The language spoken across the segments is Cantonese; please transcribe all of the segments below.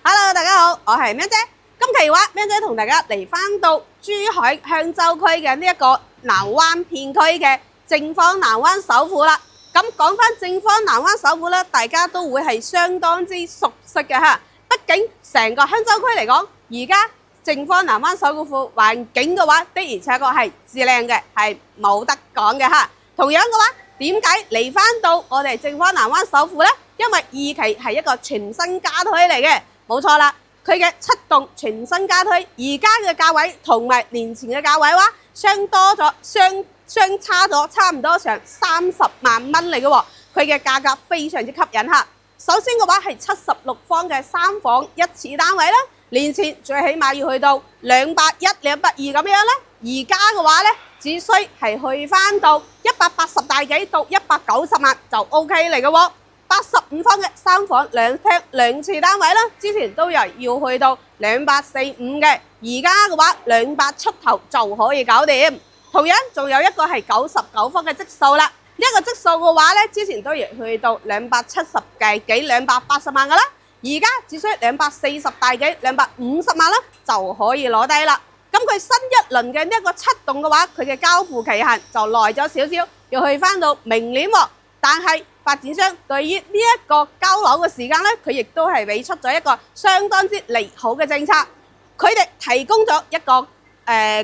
Hello， 大家好，我係喵姐。今期嘅話，喵姐同大家嚟翻到珠海香洲區嘅呢一個南灣片區嘅正方南灣首府啦。咁講翻正方南灣首府咧，大家都會係相當之熟悉嘅嚇。畢竟成個香洲區嚟講，而家正方南灣首府環境嘅話，的而且確係至靚嘅，係冇得講嘅嚇。同樣嘅話，點解嚟翻到我哋正方南灣首府呢？因為二期係一個全新加推嚟嘅。冇錯啦，佢嘅7棟全新加推，而家嘅價位同埋年前嘅價位話相差咗差唔多上30萬蚊嚟嘅喎，佢嘅價格非常之吸引嚇。首先嘅話係76方嘅3房1次單位啦，年前最起碼要去到210、220咁樣啦，而家嘅話呢，只需係去翻到180大幾到190萬就 OK 嚟嘅喎。85方嘅3房2廳2次單位啦，之前都有要去到245嘅，而家嘅話200出頭就可以搞掂。同樣仲有一個係99方嘅質素啦，呢一個質素嘅話咧，之前都要去到270幾280萬噶啦，而家只需240大幾250萬啦就可以攞低啦。咁佢新一輪嘅呢一個7棟嘅話，佢嘅交付期限就耐咗少少，要去翻到明年喎，但係發展商對於呢一個交樓嘅時間呢，佢亦都係俾出咗一個相當之利好嘅政策。佢哋提供咗一個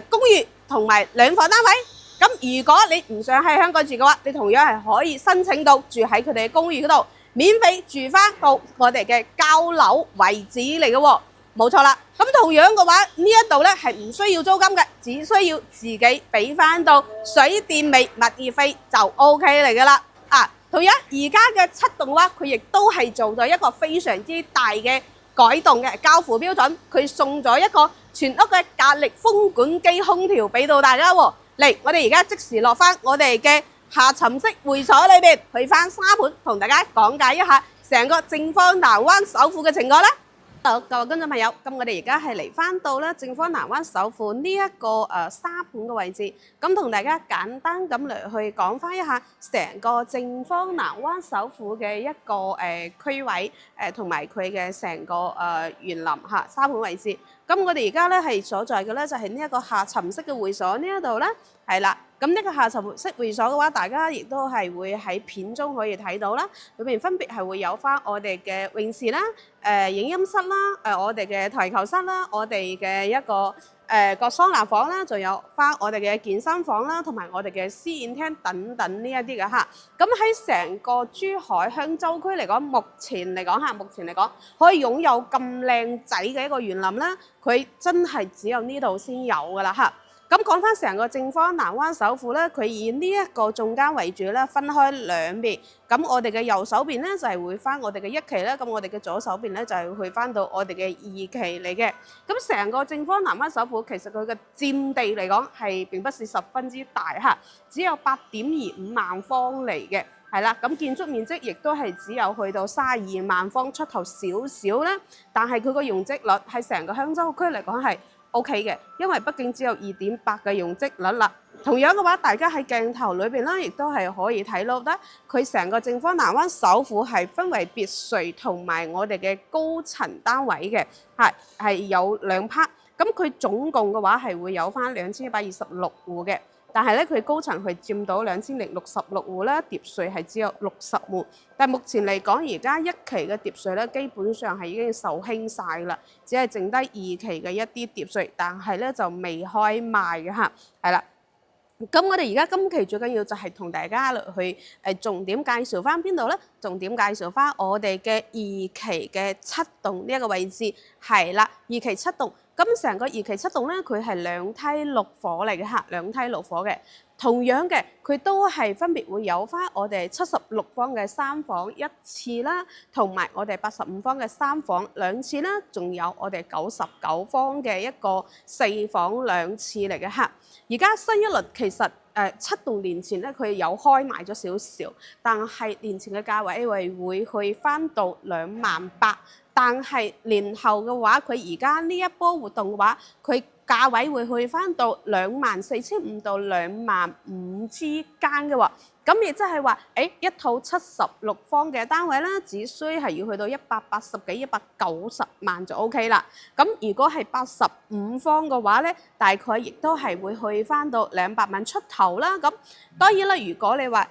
公寓同埋2房單位。咁如果你唔想喺香港住嘅話，你同樣係可以申請到住喺佢哋嘅公寓嗰度，免費住翻到我哋嘅交樓位置嚟嘅喎。冇錯啦。咁同樣嘅話，呢一度呢係唔需要租金嘅，只需要自己俾翻到水電煤物業費就 OK 嚟噶啦。同樣而家嘅7棟嘅話，佢亦都係做咗一個非常之大嘅改動嘅交付標準，佢送咗一個全屋嘅格力風管機空調俾到大家喎。嚟，我哋而家即時落翻我哋嘅下沉式會所裏邊，去翻沙盤同大家講解一下成個正方南灣首府嘅情況啦。好，各位觀眾朋友，咁我哋而家係嚟翻到咧正方南灣首府呢一個沙盤嘅位置，咁同大家簡單咁嚟去講翻一下成個正方南灣首府嘅一個區位，同埋佢嘅成個園林嚇沙盤位置。咁我哋而家咧係所在嘅咧就係呢一個下沉式嘅會所呢一度啦，係啦。咁呢個下沉式會所嘅話，大家亦都係會喺片中可以睇到啦。裏面分別係會有翻我哋嘅泳池啦、影音室啦、我哋嘅台球室啦、我哋嘅一個個桑拿房啦，仲有翻我哋嘅健身房啦，同埋我哋嘅私宴廳等等呢一啲嘅嚇。咁喺成個珠海香洲區嚟講，目前嚟講可以擁有咁靚仔嘅一個園林啦，佢真係只有呢度先有噶啦嚇。咁講翻成個正方南灣首府咧，佢以呢一個總監為主咧，分開兩邊。咁我哋嘅右手邊咧就係會翻我哋嘅1期啦，咁我哋嘅左手邊咧就係去翻到我哋嘅2期嚟嘅。咁成個正方南灣首府其實佢嘅佔地嚟講係並不是十分之大嚇，只有8.25萬方嚟嘅，係啦。咁建築面積亦都係只有去到32萬方出頭少少啦，但係佢個容積率喺成個香洲區嚟講係OK 嘅，因為畢竟只有2.8嘅容積率啦。同樣嘅話，大家喺鏡頭裏邊啦，亦都係可以睇到得佢成個正方南灣首府係分為別墅同埋我哋嘅高層單位嘅，係有2 part。咁佢總共嘅話係會有翻2126戶嘅。但係咧，佢高層係佔到2066戶啦，疊墅係只有60戶。但係目前嚟講，而家1期嘅疊墅咧，基本上係已經售罄晒啦，只係剩低2期嘅一啲疊墅，但係咧就未開賣嘅嚇，係啦。咁我哋而家今期最緊要就係同大家去重點介紹翻邊度咧？重點介紹翻我哋嘅2期嘅7棟呢一個位置，係啦，2期7棟。咁成個2期7棟咧，佢係2梯6伙嚟嘅嚇，2梯6伙嘅。同樣嘅，佢都係分別會有翻我哋76方嘅3房1次啦，同埋我哋85方嘅3房2次啦，仲有我哋99方嘅一個4房2次嚟嘅嚇。而家新一輪其實7棟年前咧，佢有開賣咗少少，但係年前嘅價位會去翻到28000，但係年後嘅話，佢而家呢一波活動嘅話，佢價位會去翻到24,500到25,000之間嘅喎。咁亦即係話，一套76方嘅單位啦，只需係要去到180幾、190萬就 OK 啦。咁如果係85方嘅話咧，大概亦都係會去翻到200萬出頭啦。咁當然啦，如果你話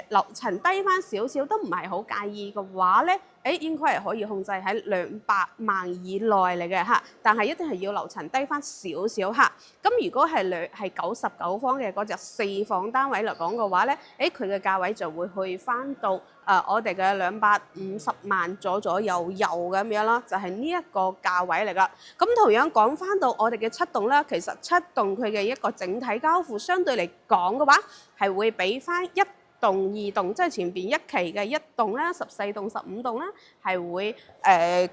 樓層低翻少少都唔係好介意嘅話咧，應該係可以控制喺200萬以內嚟嘅嚇，但係一定係要樓層低翻少少嚇。咁如果係99方嘅嗰隻4房單位嚟講嘅話咧，佢嘅價位就會去翻到我哋嘅250萬左右咁樣啦，就係呢一個價位嚟噶。咁同樣講翻到我哋嘅7棟啦，其實7棟佢嘅一個整體交付相對嚟講嘅話，係會比翻1棟、2棟，即係前邊一期嘅1棟啦、14棟、15棟啦，係會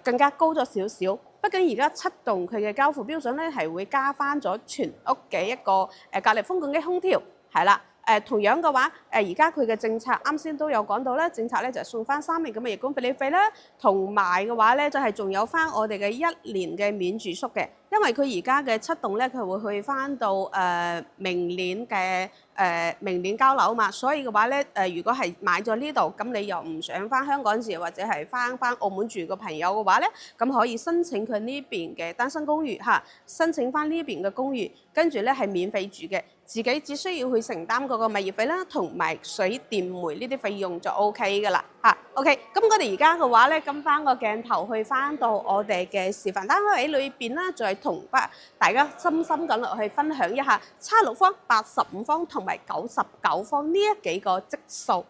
更加高咗少少。畢竟而家7棟佢嘅交付標準咧，係會加翻咗全屋嘅一個隔離風管機空調，係啦。同樣嘅話，而家佢嘅政策啱先都有講到啦，政策咧就係送翻3年咁嘅日供費費啦，同埋嘅話咧就係仲有翻我哋嘅1年嘅免住宿嘅，因為佢而家嘅7棟咧佢會去翻到明年交樓嘛，所以嘅話咧如果係買咗呢度，咁你又唔想翻香港住或者係翻澳門住嘅朋友嘅話咧，咁可以申請佢呢邊嘅單身公寓嚇，申請翻呢邊嘅公寓，跟住咧係免費住嘅。自己只需要去承擔嗰個物業費啦，同埋水電煤呢啲費用就 OK 噶啦嚇。OK，咁我哋而家嘅話咧，跟翻個鏡頭去翻到我哋嘅示範單位裏邊啦，再同大家深深咁落去分享一下76方、85方同埋99方呢幾個質素。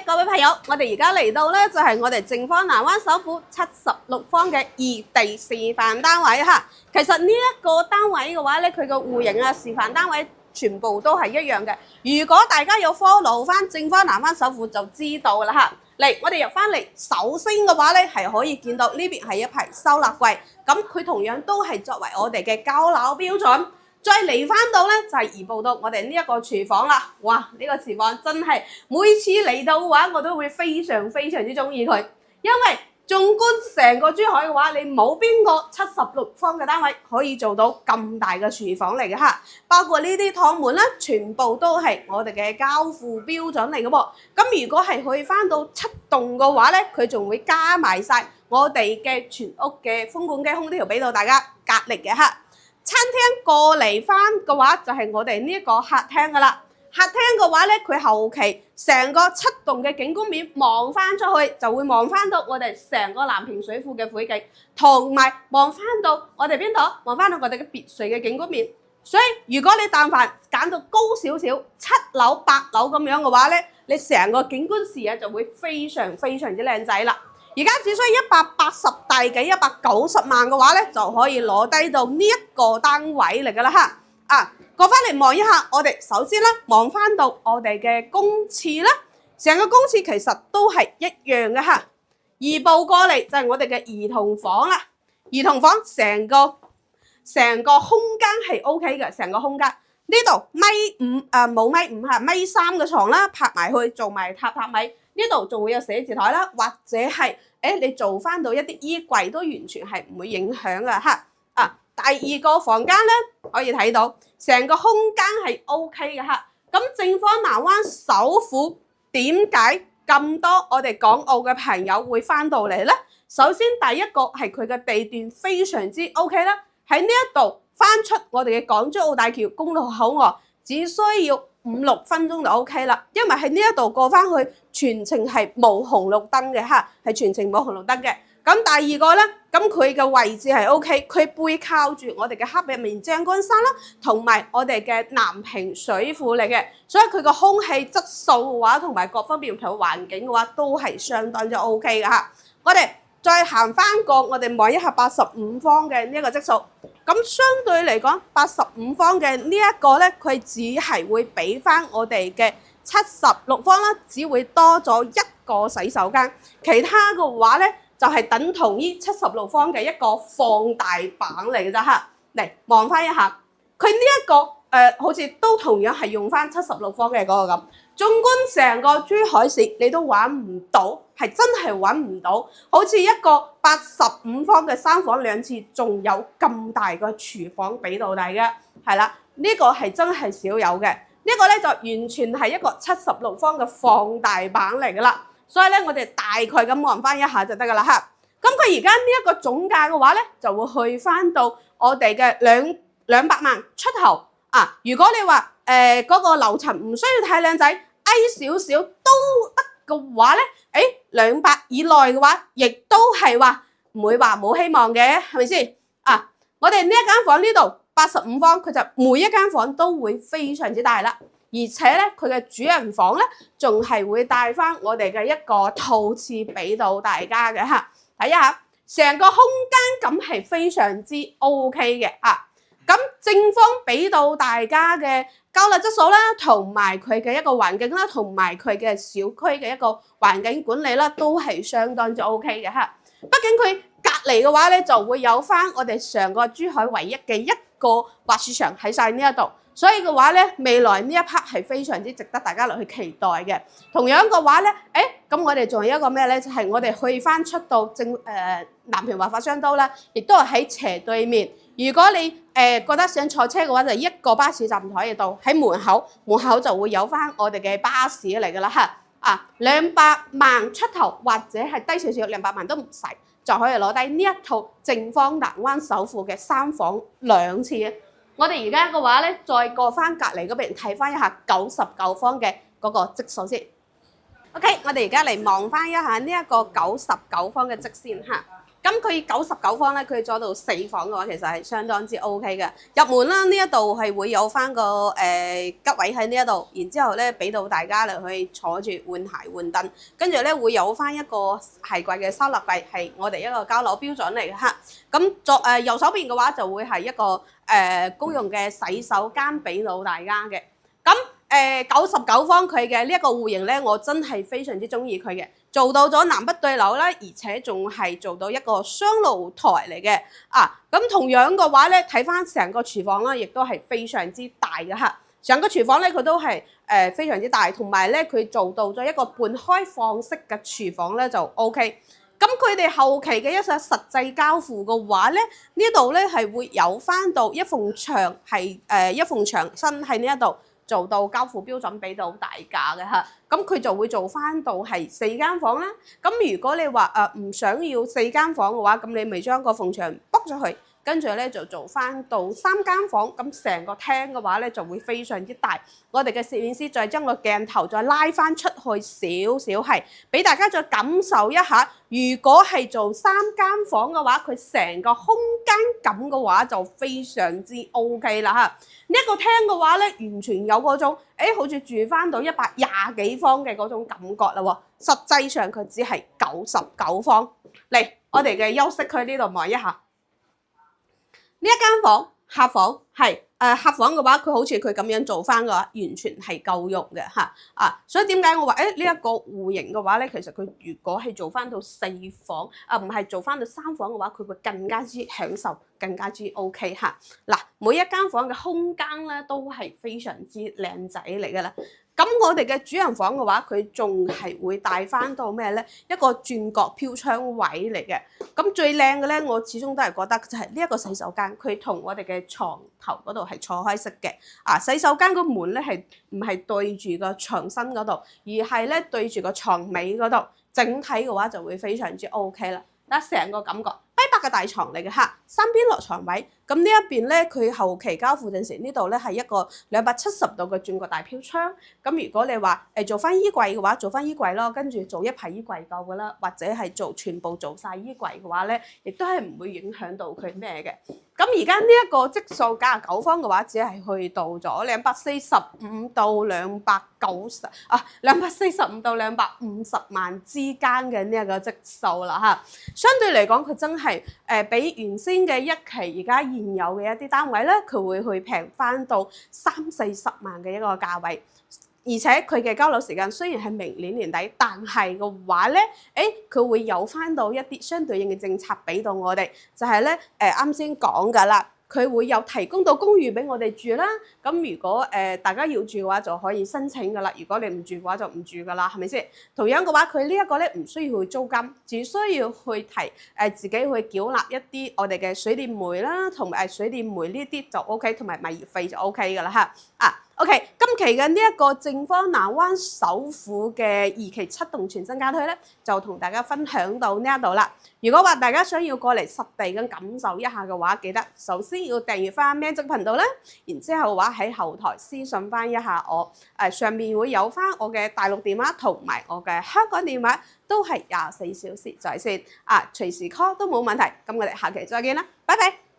各位朋友，我哋而家嚟到咧就係我哋正方南灣首府76方嘅2地示範單位嚇。其實呢一個單位嘅話咧，佢個戶型啊示範單位全部都係一樣嘅。如果大家有 follow 翻正方南灣首府就知道啦嚇。嚟，我哋入翻嚟，首先嘅話咧係可以見到呢邊係一排收納櫃，咁佢同樣都係作為我哋嘅交樓標準。再嚟翻到咧就係移步到我哋呢一個廚房啦。哇！呢個廚房真係每次嚟到嘅話，我都會非常之中意佢，因為縱觀成個珠海嘅話，你冇邊個76方嘅單位可以做到咁大嘅廚房嚟嘅嚇。包括呢啲趟門啦，全部都係我哋嘅交付標準嚟嘅噃。咁如果係去翻到7棟嘅話咧，佢仲會加埋晒我哋嘅全屋嘅風管機空調俾到大家隔離嘅嚇。餐廳過嚟翻嘅話，就係我哋呢一個客廳噶啦。客廳嘅話咧，佢後期成個7棟嘅景觀面望翻出去，就會望翻到我哋成個南屏水庫嘅海景，同埋望翻到我哋邊度？望翻到我哋嘅別墅嘅景觀面。所以如果你但凡揀到高少少7樓、8樓咁樣嘅話咧，你成個景觀視野就會非常之靚仔啦。而家只需180大幾190萬嘅話咧，就可以攞低到呢一個單位嚟噶啦嚇。過翻嚟望一下，我哋首先咧望翻到我哋嘅公廁啦，成個公廁其實都係一樣嘅嚇。移步過嚟就係我哋嘅兒童房啦，兒童房成個空間係 OK 嘅，成個空間呢度1.5冇1.5嚇1.3嘅床啦，拍埋去做埋榻米。呢度仲會有寫字台啦，或者係你做翻到一啲衣櫃都完全係唔會影響嘅嚇。第二個房間咧可以睇到成個空間係 OK 嘅嚇。咁正方南灣首府點解咁多我哋港澳嘅朋友會翻到嚟咧？首先第一個係佢嘅地段非常之 OK 啦，喺呢一度翻出我哋嘅港珠澳大橋公路口岸，只需要5-6分鐘就 OK 啦，因為喺呢一度過翻去全程係冇紅綠燈嘅嚇，係全程冇紅綠燈嘅。咁第二個咧，咁佢嘅位置係 OK，佢背靠住我哋嘅黑面將軍山啦，同埋我哋嘅南屏水庫嚟嘅，所以佢個空氣質素嘅話，同埋各方面同環境嘅話，都係相當之 OK 嘅嚇。我哋再行翻個，我哋望一下85方嘅呢一個質素。咁相對嚟講，85方嘅呢一個咧，佢只係會俾翻我哋嘅76方啦，只會多咗一個洗手間，其他嘅話咧就係等同於76方嘅一個放大版嚟嘅啫嚇。嚟望翻一下，佢呢一個好似都同樣係用翻76方嘅嗰個咁，縱觀成個珠海市，你都揾唔到，係真係揾唔到，好似一個85方嘅3房2廁，仲有咁大個廚房俾到大家，係啦，呢個係真係少有嘅。呢個咧就完全係一個76方嘅放大版嚟噶啦，所以咧我哋大概咁望翻一下就得噶啦嚇。咁佢而家呢一個總價嘅話咧，就會去翻到我哋嘅200萬出頭啊！如果你話嗰個樓層唔需要太靚仔，矮少少都得嘅話咧，200以內嘅話，亦都係話唔會話冇希望嘅，係咪先？啊，我哋呢一間房呢度85方，佢就每一間房都會非常之大啦，而且咧佢嘅主人房咧，仲係會帶翻我哋嘅一個套廁俾到大家嘅嚇。睇一下，成個空間感係非常之 OK 嘅嚇。咁正方俾到大家嘅交流質素啦，同埋佢嘅一個環境啦，同埋佢嘅小區嘅一個環境管理啦，都係相當之 OK 嘅嚇。畢竟佢隔離嘅話咧，就會有翻我哋成個珠海唯一嘅一個滑雪場喺晒呢一度，所以嘅話咧，未來呢一 part 係非常之值得大家落去期待嘅。同樣嘅話咧，咁我哋仲有一個咩咧？就係我哋去翻出到南屏華發商都啦，亦都係喺斜對面。如果你覺得想坐車嘅話，就一個巴士站就可以到，喺門口就會有翻我哋嘅巴士嚟噶啦嚇。200萬出頭或者係低少少，200萬都唔使，就可以攞低呢一套正方南灣首付嘅3房2廁。我哋而家嘅話咧，再過翻隔離嗰邊睇翻一下99方嘅嗰個積數先。OK， 我哋而家嚟望翻一下呢一個99方嘅積先嚇。咁佢99方咧，佢做到4房嘅話，其實係相當之 OK 嘅。入門啦，呢一度係會有翻個吉位喺呢一度，然之後咧俾到大家嚟去坐住換鞋換凳，跟住咧會有翻一個鞋櫃嘅收納櫃，係我哋一個交樓標準嚟嘅嚇。咁右手邊嘅話就會係一個公用嘅洗手間俾到大家嘅。咁99方佢嘅呢一個戶型咧，我真係非常之中意佢嘅，做到咗南北對流啦，而且仲係做到一個雙露台嚟嘅啊！咁同樣嘅話咧，睇翻成個廚房啦，亦都係非常之大嘅嚇。成個廚房咧，佢都係非常之大，同埋咧佢做到咗一個半開放式嘅廚房咧就 OK。咁佢哋後期嘅一個實際交付嘅話咧，呢度咧係會有翻到一埲牆係一埲牆身喺呢一度。做到交付標準俾到大家嘅嚇，咁佢就會做翻到係4間房啦。咁如果你話唔想要4間房嘅話，咁你咪將個縫牆剝咗佢，跟住咧就做翻到3間房，咁成個廳嘅話咧就會非常之大。我哋嘅攝影師再將個鏡頭再拉翻出去少少，係俾大家再感受一下。如果係做3間房嘅話，佢成個空間感嘅話就非常之 OK 啦嚇。呢一個廳嘅話咧，完全有嗰種好似住翻到120幾方嘅嗰種感覺啦喎。實際上佢只係99方。嚟，我哋嘅休息區呢度望一下，呢一間房客房係客房嘅話，佢好似佢咁樣做翻嘅話，完全係夠用嘅嚇啊！所以點解我話呢一個戶型嘅話咧，其實佢如果係做翻到4房唔係做翻到3房嘅話，佢會更加之享受，更加之 OK 嚇。嗱，每一間房嘅空間咧都係非常之靚仔嚟嘅啦。咁我哋嘅主人房嘅話，佢仲係會帶翻到咩咧？一個轉角飄窗位嚟嘅。咁最靚嘅咧，我始終都係覺得就係呢一個洗手間，佢同我哋嘅床頭嗰度係錯開式嘅。洗手間個門咧係唔係對住個床身嗰度，而係咧對住個床尾嗰度。整體嘅話就會非常之 OK 啦。嗱，成個感覺低白嘅大床嚟嘅嚇，三邊落床位。咁呢一邊咧，佢後期交付陣時，呢度咧係一個270度嘅轉角大飄窗。咁如果你話做翻衣櫃嘅話，做翻衣櫃咯，跟住做一排衣櫃夠㗎啦，或者係全部做晒衣櫃嘅話咧，亦都係唔會影響到佢咩嘅。咁而家呢一個積數99方嘅話，只係去到咗245到290啊，245到250萬之間嘅呢一個積數啦嚇。相對嚟講，佢真係比原先嘅一期而家現有嘅一啲單位咧，佢會去平翻到30-40萬嘅一個價位。而且佢嘅交樓時間雖然係明年年底，但係嘅話咧，佢會有翻到一啲相對應嘅政策俾到我哋，就係咧啱先講㗎啦。佢會有提供到公寓俾我哋住啦。咁如果大家要住嘅話，就可以申請噶啦。如果你唔住嘅話，就唔住噶啦，係咪先？同樣嘅話，佢呢一個咧唔需要去租金，只需要去自己去繳納一啲我哋嘅水電煤啦，同埋水電煤呢啲就 OK， 同埋物業費就 OK 噶啦嚇。OK， 今期嘅呢一個正方南灣首府嘅2期7棟全新家推咧，就同大家分享到呢一度啦。如果話大家想要過嚟實地咁感受一下嘅話，記得首先要訂閱翻咩職頻道啦，然之後嘅話喺後台私信翻一下我，上面會有翻我嘅大陸電話同埋我嘅香港電話，都係24小時在線，隨時 call 都冇問題。咁我哋下期再見啦，拜拜。